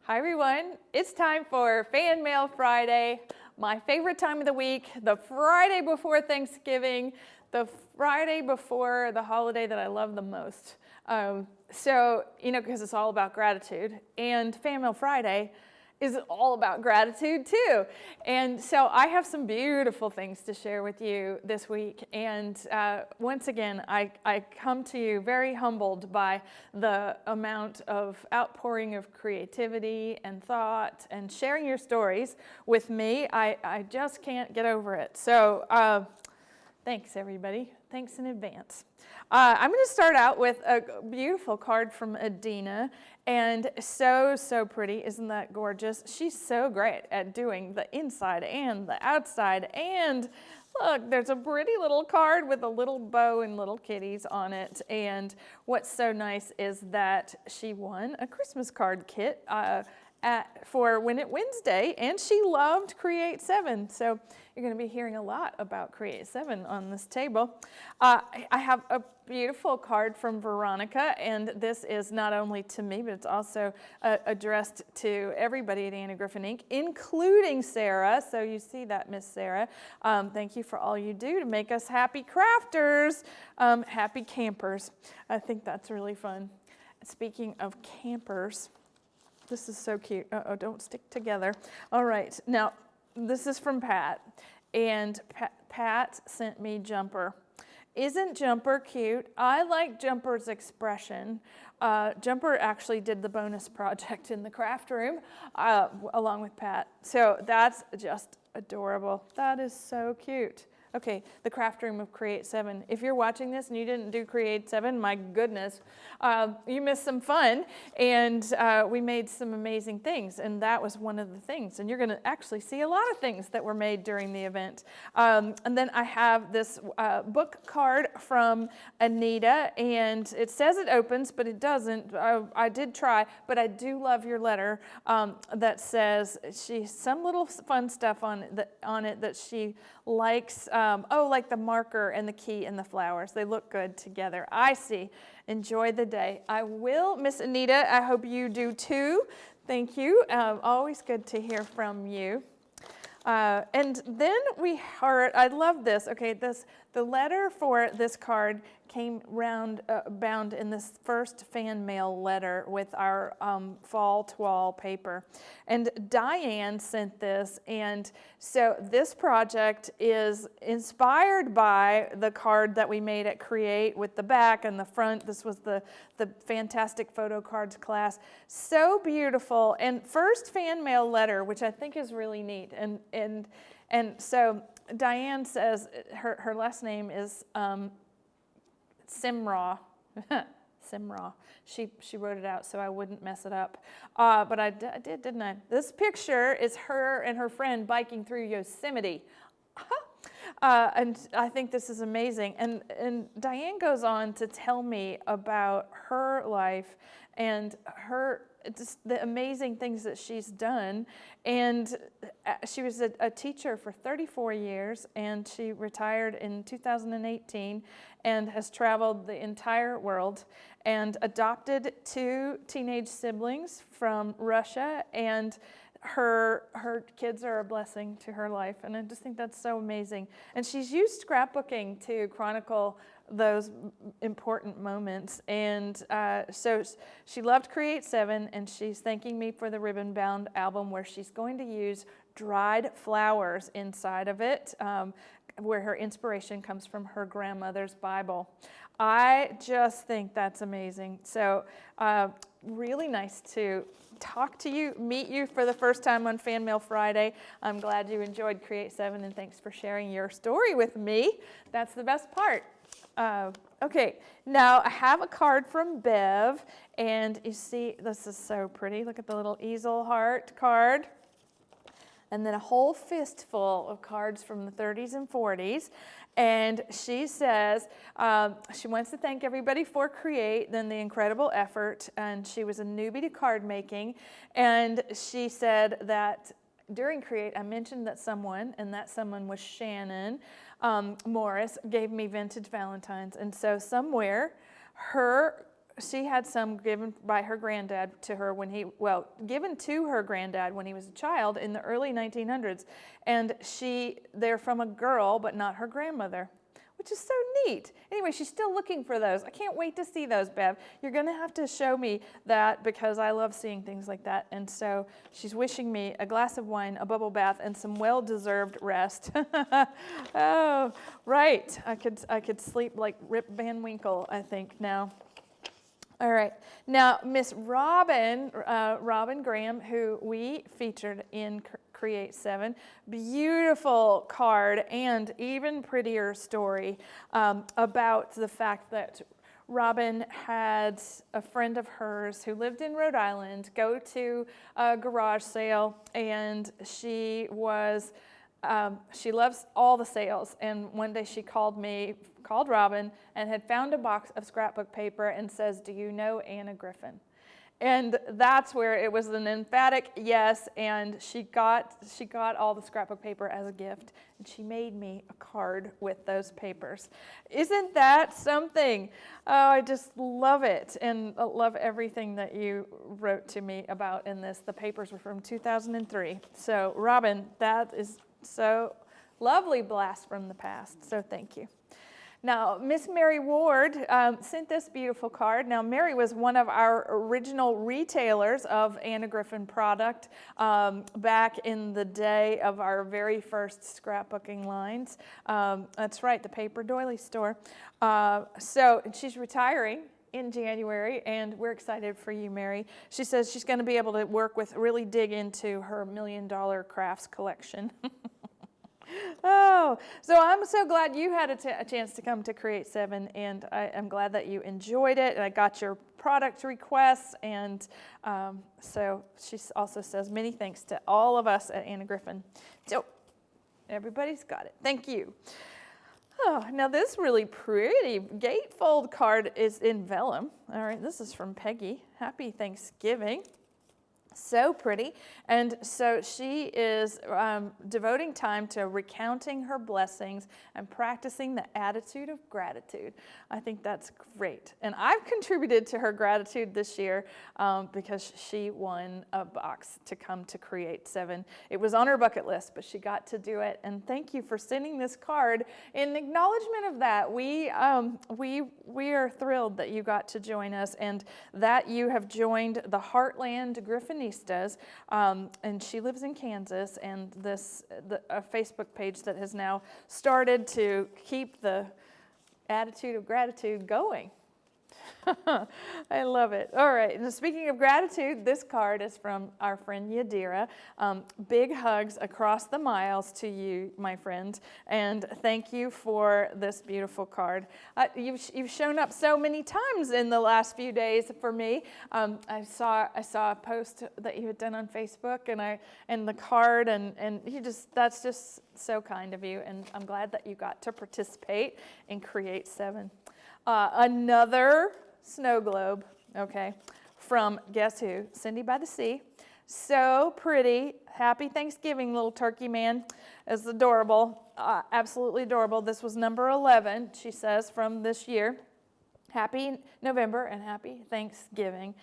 Hi everyone, it's time for Fan Mail Friday, my favorite time of the week, the Friday before Thanksgiving, the Friday before the holiday that I love the most. Because it's all about gratitude, and Fan Mail Friday is all about gratitude too. And so I have some beautiful things to share with you this week. And once again, I come to you very humbled by the amount of outpouring of creativity and thought and sharing your stories with me. I just can't get over it. So thanks, everybody. Thanks in advance. I'm going to start out with a beautiful card from Adina, and so pretty. Isn't that gorgeous? She's so great at doing the inside and the outside, and look, there's a pretty little card with a little bow and little kitties on it, and what's so nice is that she won a Christmas card kit for Win It Wednesday, and she loved Create 7. So you're going to be hearing a lot about Create 7 on this table. I have a beautiful card from Veronica, and this is not only to me, but it's also addressed to everybody at Anna Griffin Inc., including Sarah. So you see that, Miss Sarah. Thank you for all you do to make us happy crafters, happy campers. I think that's really fun. Speaking of campers, this is so cute. Uh-oh, don't stick together. All right, now this is from Pat, and Pat sent me Jumper. Isn't Jumper cute? I like Jumper's expression. Jumper actually did the bonus project in the craft room along with Pat. So that's just adorable. That is so cute. Okay, the craft room of Create 7. If you're watching this and you didn't do Create 7, my goodness, you missed some fun, and we made some amazing things, and that was one of the things. And you're going to actually see a lot of things that were made during the event. And then I have this book card from Anita, and it says it opens, but it doesn't. I did try, but I do love your letter that says some little fun stuff on it that she likes. Like the marker and the key and the flowers. They look good together. I see. Enjoy the day. I will, Miss Anita. I hope you do too. Thank you. Always good to hear from you. And then we heard, I love this. Okay, the letter for this card came bound in this first fan mail letter with our fall toile paper. And Diane sent this, and so this project is inspired by the card that we made at Create with the back and the front. This was the fantastic photo cards class. So beautiful. And first fan mail letter, which I think is really neat. And so Diane says her last name is Simra. Simra. She wrote it out so I wouldn't mess it up. But I did, didn't I? This picture is her and her friend biking through Yosemite. And I think this is amazing. And Diane goes on to tell me about her life and just the amazing things that she's done. And she was a teacher for 34 years, and she retired in 2018 and has traveled the entire world and adopted 2 teenage siblings from Russia, and her kids are a blessing to her life, and I just think that's so amazing. And she's used scrapbooking to chronicle those important moments, and so she loved Create 7, and she's thanking me for the ribbon bound album where she's going to use dried flowers inside of it, where her inspiration comes from her grandmother's Bible. I just think that's amazing. So really nice to talk to you, meet you for the first time on Fan Mail Friday. I'm glad you enjoyed Create 7, and thanks for sharing your story with me. That's the best part. Okay, now I have a card from Bev, and you see, this is so pretty. Look at the little easel heart card. And then a whole fistful of cards from the 30s and 40s. And she says she wants to thank everybody for Create, then the incredible effort. And she was a newbie to card making. And she said that during Create, I mentioned that someone, and that someone was Shannon Morris, gave me vintage Valentines. And so somewhere, her she had some given by her granddad to her given to her granddad when he was a child in the early 1900s. And they're from a girl, but not her grandmother, which is so neat. Anyway, she's still looking for those. I can't wait to see those, Bev. You're going to have to show me that because I love seeing things like that. And so she's wishing me a glass of wine, a bubble bath, and some well-deserved rest. Oh, right. I could sleep like Rip Van Winkle, I think, now. All right. Now, Miss Robin Graham, who we featured in Create 7, beautiful card and even prettier story about the fact that Robin had a friend of hers who lived in Rhode Island go to a garage sale, and she loves all the sales. And one day she called Robin, and had found a box of scrapbook paper and says, "Do you know Anna Griffin?" And that's where it was an emphatic yes, and she got all the scrapbook paper as a gift, and she made me a card with those papers. Isn't that something? Oh, I just love it, and I love everything that you wrote to me about in this. The papers were from 2003. So, Robin, that is so lovely blast from the past, so thank you. Now, Miss Mary Ward sent this beautiful card. Now, Mary was one of our original retailers of Anna Griffin product back in the day of our very first scrapbooking lines. That's right, the Paper Doily store. So she's retiring in January, and we're excited for you, Mary. She says she's going to be able to really dig into her $1 million crafts collection. Oh, so I'm so glad you had a chance to come to Create 7, and I'm glad that you enjoyed it. And I got your product requests, and so she also says many thanks to all of us at Anna Griffin. So everybody's got it. Thank you. Oh, now this really pretty gatefold card is in vellum. All right, this is from Peggy. Happy Thanksgiving. So pretty. And so she is devoting time to recounting her blessings and practicing the attitude of gratitude. I think that's great. And I've contributed to her gratitude this year because she won a box to come to Create 7. It was on her bucket list, but she got to do it. And thank you for sending this card in acknowledgement of that. We are thrilled that you got to join us and that you have joined the Heartland Griffinistas. And she lives in Kansas, and a Facebook page that has now started to keep the attitude of gratitude going. I love it. All right. And speaking of gratitude, this card is from our friend Yadira. Big hugs across the miles to you, my friend, and thank you for this beautiful card. You've shown up so many times in the last few days for me. I saw a post that you had done on Facebook, and the card, and that's just so kind of you, and I'm glad that you got to participate and Create 7. Another snow globe, okay, from guess who? Cindy by the Sea. So pretty. Happy Thanksgiving, little turkey man. It's adorable, absolutely adorable. This was number 11, she says, from this year. Happy November and happy Thanksgiving.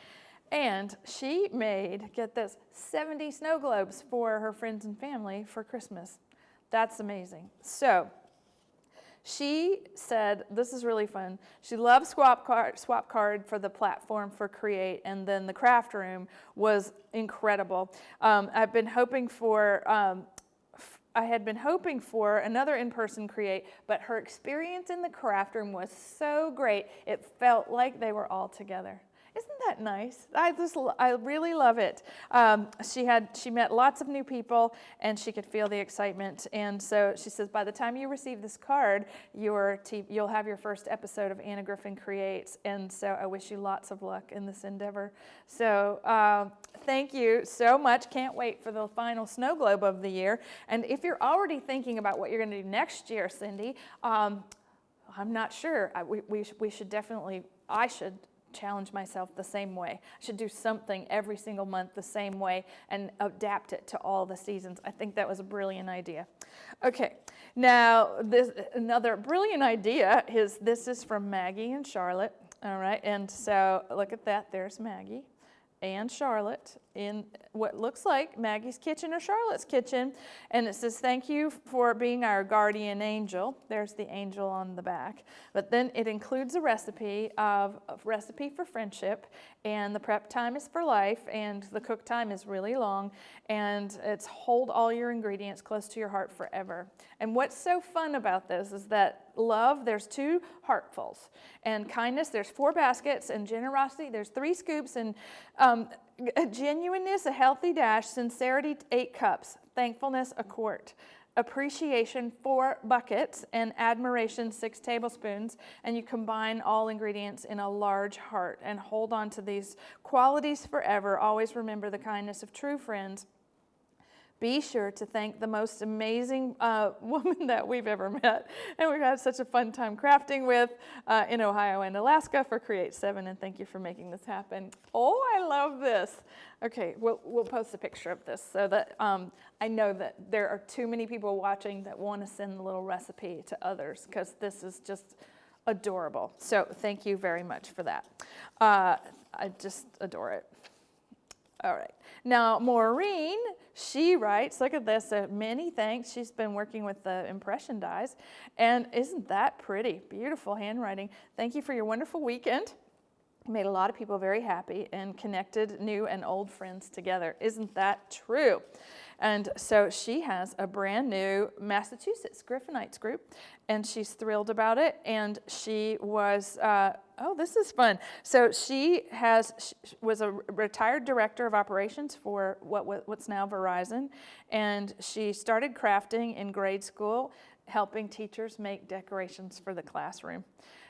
And she made, get this, 70 snow globes for her friends and family for Christmas. That's amazing. So, she said, this is really fun. She loves Swap Card for the platform for Create, and then the craft room was incredible. I had been hoping for another in-person Create, but her experience in the craft room was so great, it felt like they were all together. Isn't that nice? I really love it. She met lots of new people, and she could feel the excitement. And so she says, by the time you receive this card, you'll have your first episode of Anna Griffin Creates. And so I wish you lots of luck in this endeavor. So thank you so much. Can't wait for the final snow globe of the year. And if you're already thinking about what you're going to do next year, Cindy, I'm not sure. I should challenge myself the same way. I should do something every single month the same way and adapt it to all the seasons. I think that was a brilliant idea. Okay, now another brilliant idea is from Maggie and Charlotte. All right, and so look at that. There's Maggie and Charlotte in what looks like Maggie's kitchen or Charlotte's kitchen. And it says, thank you for being our guardian angel. There's the angel on the back. But then it includes a recipe for friendship, and the prep time is for life, and the cook time is really long, and it's hold all your ingredients close to your heart forever. And what's so fun about this is that love, there's 2 heartfuls, and kindness, there's 4 baskets, and generosity, there's 3 scoops, and genuineness, a healthy dash, sincerity, 8 cups, thankfulness, a quart, appreciation, 4 buckets, and admiration, 6 tablespoons, and you combine all ingredients in a large heart and hold on to these qualities forever. Always remember the kindness of true friends. Be sure to thank the most amazing woman that we've ever met, and we've had such a fun time crafting with in Ohio and Alaska for Create 7, and thank you for making this happen. Oh, I love this. Okay, we'll post a picture of this so that I know that there are too many people watching that want to send the little recipe to others, because this is just adorable. So thank you very much for that. I just adore it. All right. Now, Maureen, she writes, look at this, many thanks. She's been working with the impression dies. And isn't that pretty? Beautiful handwriting. Thank you for your wonderful weekend. You made a lot of people very happy and connected new and old friends together. Isn't that true? And so she has a brand new Massachusetts Griffinites group, and she's thrilled about it. And she was, oh, this is fun. So she was a retired director of operations for what's now Verizon, and she started crafting in grade school, helping teachers make decorations for the classroom.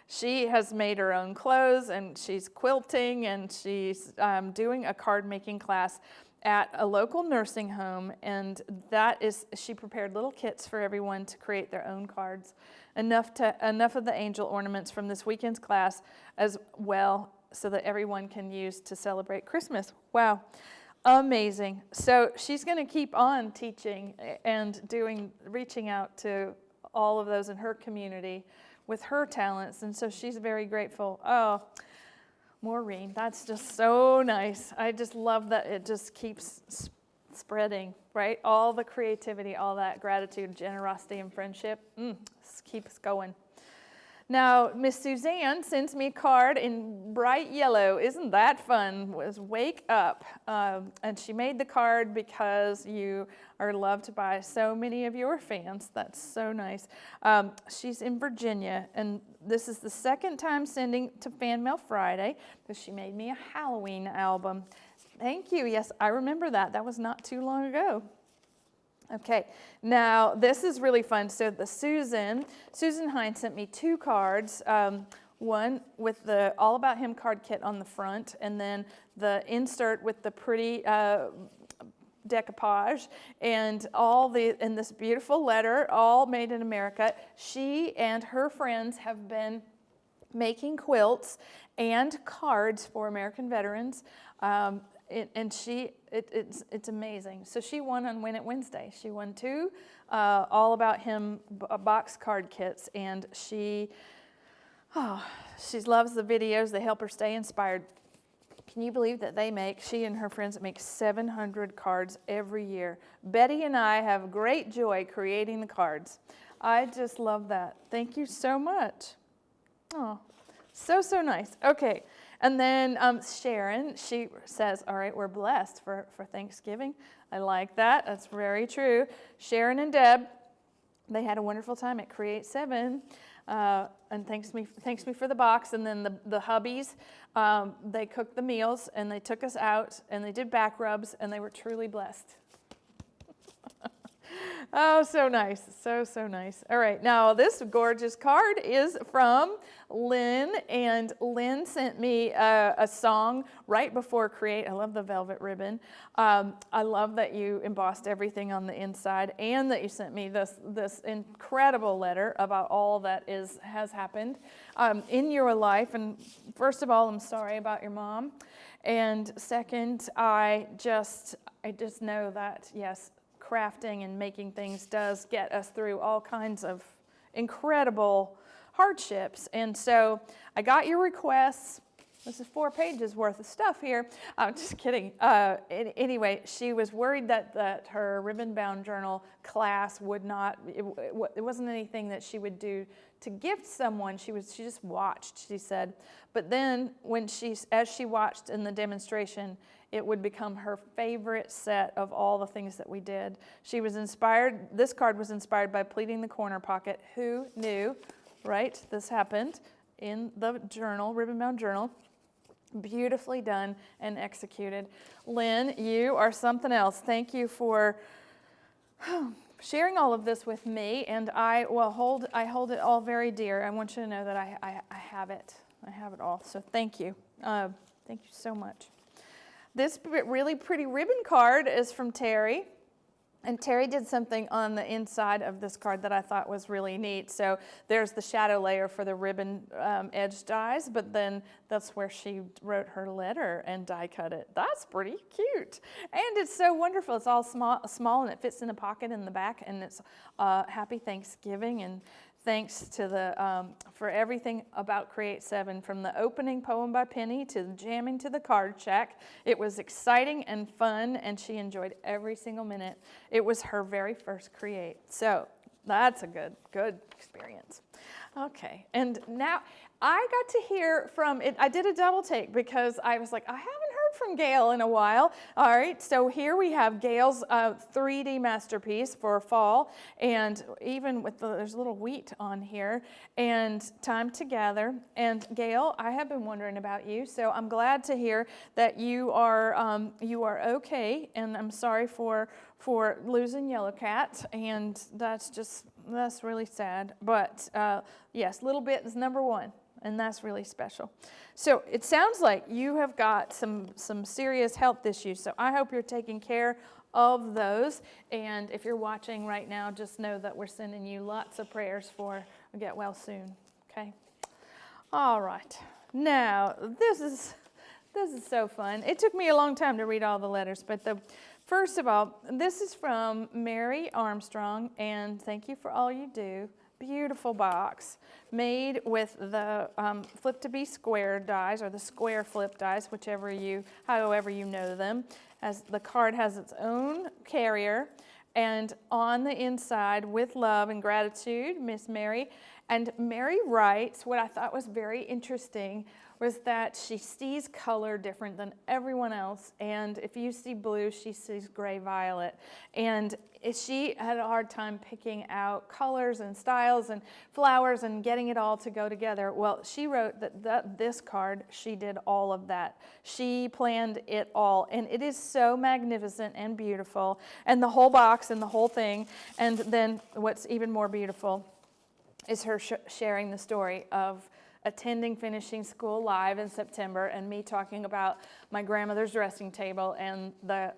She has made her own clothes, and she's quilting, and she's doing a card making class at a local nursing home, and she prepared little kits for everyone to create their own cards, enough of the angel ornaments from this weekend's class as well, so that everyone can use to celebrate Christmas. Wow, amazing. So she's going to keep on teaching and reaching out to all of those in her community with her talents, and so she's very grateful. Oh, Maureen, that's just so nice. I just love that it just keeps spreading, right? All the creativity, all that gratitude, generosity, and friendship, keeps going. Now, Miss Suzanne sends me a card in bright yellow. Isn't that fun? It was Wake Up. And she made the card because you are loved by so many of your fans. That's so nice. She's in Virginia, and this is the second time sending to Fan Mail Friday, because she made me a Halloween album. Thank you. Yes, I remember that. That was not too long ago. Okay, now this is really fun. So the Susan Hine sent me 2 cards, one with the All About Him card kit on the front, and then the insert with the pretty decoupage, and in this beautiful letter, all made in America. She and her friends have been making quilts and cards for American veterans. It's amazing. So she won on Win It Wednesday. She won 2 All About Him box card kits, and she loves the videos. They help her stay inspired. Can you believe that she and her friends make 700 cards every year? Betty and I have great joy creating the cards. I just love that. Thank you so much. Oh, so nice. Okay. And then Sharon, she says, all right, we're blessed for Thanksgiving. I like that. That's very true. Sharon and Deb, they had a wonderful time at Create 7. And thanks me for the box. And then the hubbies, they cooked the meals, and they took us out, and they did back rubs, and they were truly blessed. Oh, so nice. So nice. All right. Now, this gorgeous card is from Lynn, and Lynn sent me a song right before Create. I love the velvet ribbon. I love that you embossed everything on the inside, and that you sent me this incredible letter about all that has happened in your life. And first of all, I'm sorry about your mom. And second, I just know that, yes, crafting and making things does get us through all kinds of incredible hardships. And so I got your requests. This is 4 pages worth of stuff here. I'm just kidding. Anyway, she was worried that her ribbon-bound journal class would not, it wasn't anything that she would do to gift someone. She just watched, she said. But then as she watched in the demonstration, it would become her favorite set of all the things that we did. She was inspired, this card was inspired by pleating the corner pocket. Who knew, right? This happened in the journal, ribbon-bound journal. Beautifully done and executed. Lynn, you are something else. Thank you for sharing all of this with me, and I hold it all very dear. I want you to know that I have it. I have it all. So thank you. Thank you so much. This really pretty ribbon card is from Terry. And Terry did something on the inside of this card that I thought was really neat. So there's the shadow layer for the ribbon edge dies, but then that's where she wrote her letter and die cut it. That's pretty cute. And it's so wonderful. It's all small and it fits in a pocket in the back, and it's Happy Thanksgiving, and thanks to for everything about Create 7, from the opening poem by Penny to jamming to the card check. It was exciting and fun, and she enjoyed every single minute. It was her very first Create. So that's a good experience. Okay, and now I got to hear from it. I did a double take because I was like, I haven't heard from Gail in a while. All right, so here we have Gail's 3D masterpiece for fall, and even with there's a little wheat on here, and Time to Gather. And Gail, I have been wondering about you, so I'm glad to hear that you are okay, and I'm sorry for losing Yellow Cat, and that's really sad. But yes, Little Bit is number 1. And that's really special. So it sounds like you have got some serious health issues. So I hope you're taking care of those. And if you're watching right now, just know that we're sending you lots of prayers for get well soon. Okay. All right. Now this is so fun. It took me a long time to read all the letters, but first of all, this is from Mary Armstrong, and thank you for all you do. Beautiful box made with the flip to be square dies, or the square flip dies, however you know them. As the card has its own carrier, and on the inside, with love and gratitude, Miss Mary. And Mary writes, what I thought was very interesting was that she sees color different than everyone else. And if you see blue, she sees gray violet. And she had a hard time picking out colors and styles and flowers and getting it all to go together. Well, she wrote that this card, she did all of that. She planned it all. And it is so magnificent and beautiful. And the whole box and the whole thing. And then what's even more beautiful is her sharing the story of attending Finishing School live in September, and me talking about my grandmother's dressing table and the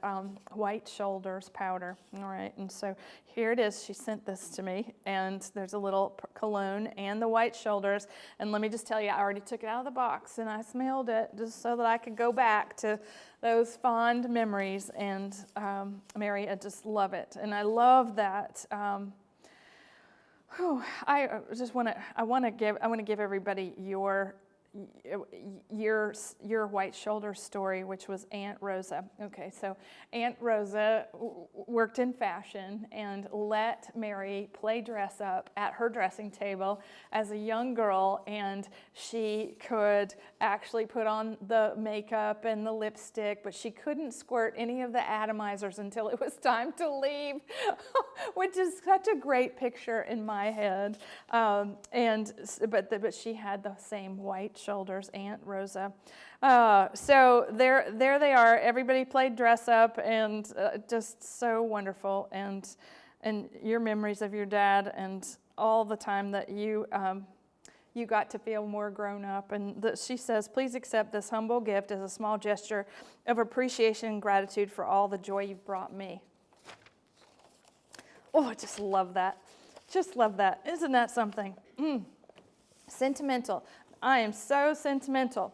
White Shoulders powder. All right, and so here it is. She sent this to me, and there's a little cologne and the White Shoulders. And let me just tell you, I already took it out of the box and I smelled it just so that I could go back to those fond memories. And Mary, I just love it, and I love that. I want to give everybody your White Shoulder story, which was Aunt Rosa. Okay, so Aunt Rosa worked in fashion and let Mary play dress up at her dressing table as a young girl, and she could actually put on the makeup and the lipstick, but she couldn't squirt any of the atomizers until it was time to leave, which is such a great picture in my head. But she had the same white shoulders, Aunt Rosa. So there they are. Everybody played dress up, and just so wonderful. And your memories of your dad, and all the time that you got to feel more grown up. And she says, please accept this humble gift as a small gesture of appreciation and gratitude for all the joy you've brought me. Oh, I just love that. Just love that. Isn't that something? Sentimental. I am so sentimental,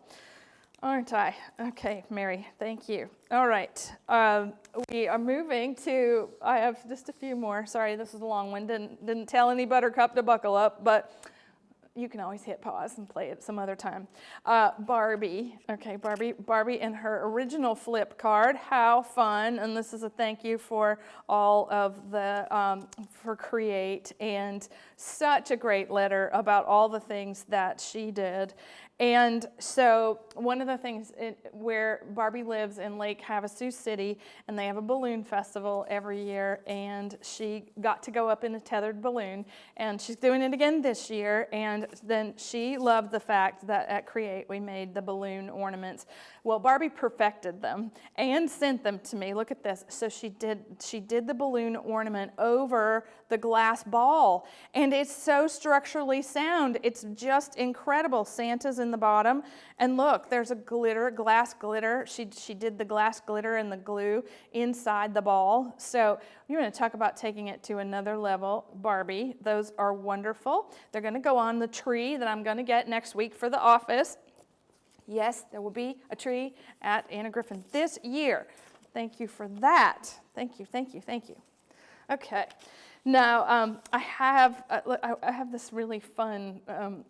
aren't I? Okay, Mary, thank you. All right, we are moving to, I have just a few more. Sorry, this is a long one. Didn't tell any Buttercup to buckle up, but You can always hit pause and play it some other time. Barbie, okay, Barbie in her original flip card. How fun! And this is a thank you for all of the, for Create, and such a great letter about all the things that she did. And so one of the things where Barbie lives in Lake Havasu City, and they have a balloon festival every year, and she got to go up in a tethered balloon, and she's doing it again this year. And then she loved the fact that at Create we made the balloon ornaments. Well, Barbie perfected them and sent them to me. Look at this. So she did the balloon ornament over the glass ball, and it's so structurally sound. It's just incredible. Santa's in the bottom, and look, there's a glass glitter. She did the glass glitter and the glue inside the ball. So you're going to talk about taking it to another level, Barbie. Those are wonderful. They're going to go on the tree that I'm going to get next week for the office. Yes, there will be a tree at Anna Griffin this year. Thank you for that. Thank you. Okay. Now, I have this really fun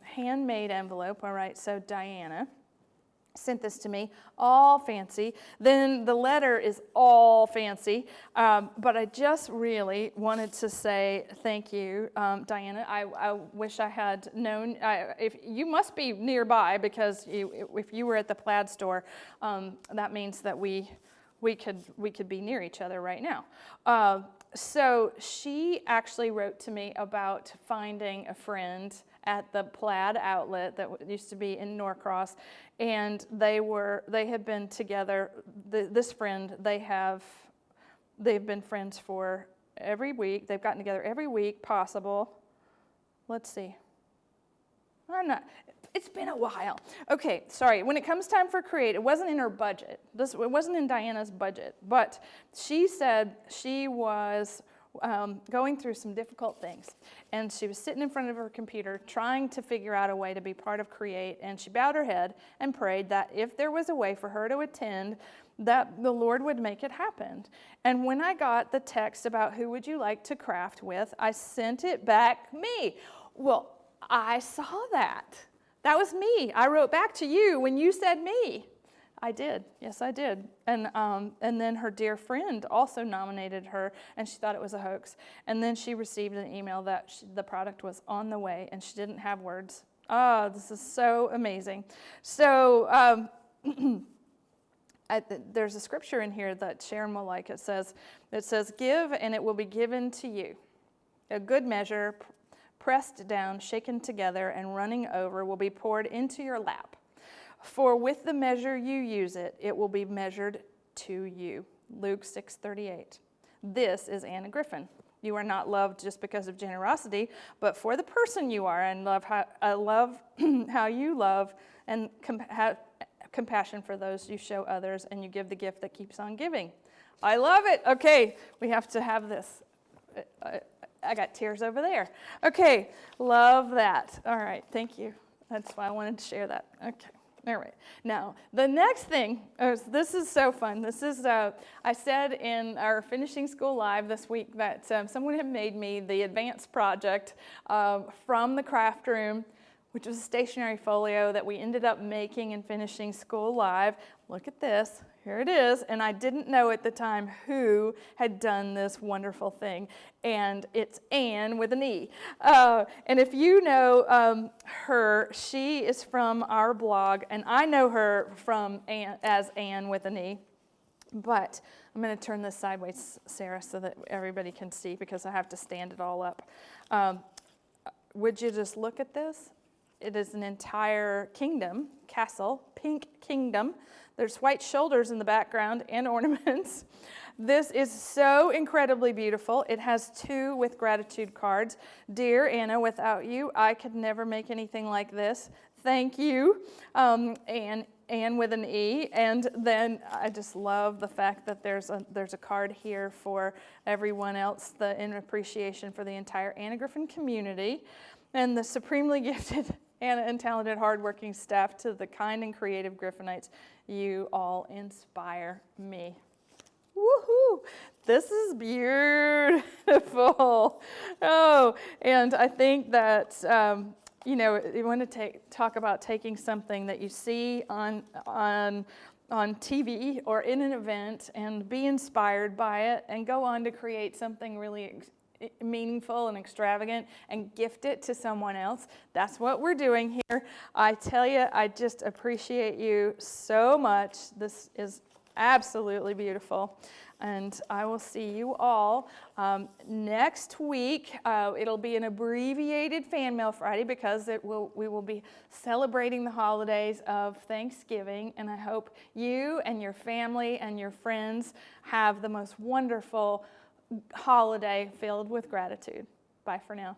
handmade envelope. All right, so Diana sent this to me, all fancy. Then the letter is all fancy, but I just really wanted to say thank you, Diana. I wish I had known. If you must be nearby, because if you were at the Plaid store, that means that we could be near each other right now. So she actually wrote to me about finding a friend at the Plaid outlet that used to be in Norcross, and they had been together. This friend, they've been friends for every week. They've gotten together every week possible. Let's see. It's been a while. Okay, sorry. When it comes time for Create, it wasn't in her budget. It wasn't in Diana's budget, but she said she was going through some difficult things, and she was sitting in front of her computer trying to figure out a way to be part of Create, and she bowed her head and prayed that if there was a way for her to attend, that the Lord would make it happen. And when I got the text about who would you like to craft with, I sent it back me. Well, I saw that. That was me. I wrote back to you when you said me. I did. Yes, I did. And then her dear friend also nominated her, and she thought it was a hoax. And then she received an email that the product was on the way, and she didn't have words. Oh, this is so amazing. So there's a scripture in here that Sharon will like. It says, "Give, and it will be given to you. A good measure, pressed down, shaken together, and running over will be poured into your lap. For with the measure you use it, it will be measured to you." Luke 6:38. This is Anna Griffin. You are not loved just because of generosity, but for the person you are, and I love how you love and have compassion for those you show others, and you give the gift that keeps on giving. I love it. Okay, we have to have this. I got tears over there. Okay, love that. All right, thank you. That's why I wanted to share that. Okay, all right. Now, the next thing, this is so fun. This is, I said in our Finishing School Live this week that someone had made me the advanced project from the craft room, which was a stationery folio that we ended up making in Finishing School Live. Look at this. Here it is, and I didn't know at the time who had done this wonderful thing, and it's Anne with an E. And if you know her, she is from our blog, and I know her from as Anne with an E. But I'm going to turn this sideways, Sarah, so that everybody can see, because I have to stand it all up. Would you just look at this? It is an entire kingdom, castle, pink kingdom. There's white shoulders in the background and ornaments. This is so incredibly beautiful. It has 2 with gratitude cards. Dear Anna, without you, I could never make anything like this. Thank you, Anne with an E. And then I just love the fact that there's a card here for everyone else, in appreciation for the entire Anna Griffin community and the supremely gifted Anna and talented, hardworking staff. To the kind and creative Griffinites, you all inspire me. Woohoo! This is beautiful. Oh, and I think that you know, you want to talk about taking something that you see on TV or in an event and be inspired by it and go on to create something really meaningful and extravagant and gift it to someone else. That's what we're doing here. I tell you, I just appreciate you so much. This is absolutely beautiful. And I will see you all next week. It'll be an abbreviated Fan Mail Friday because we will be celebrating the holidays of Thanksgiving. And I hope you and your family and your friends have the most wonderful holiday filled with gratitude. Bye for now.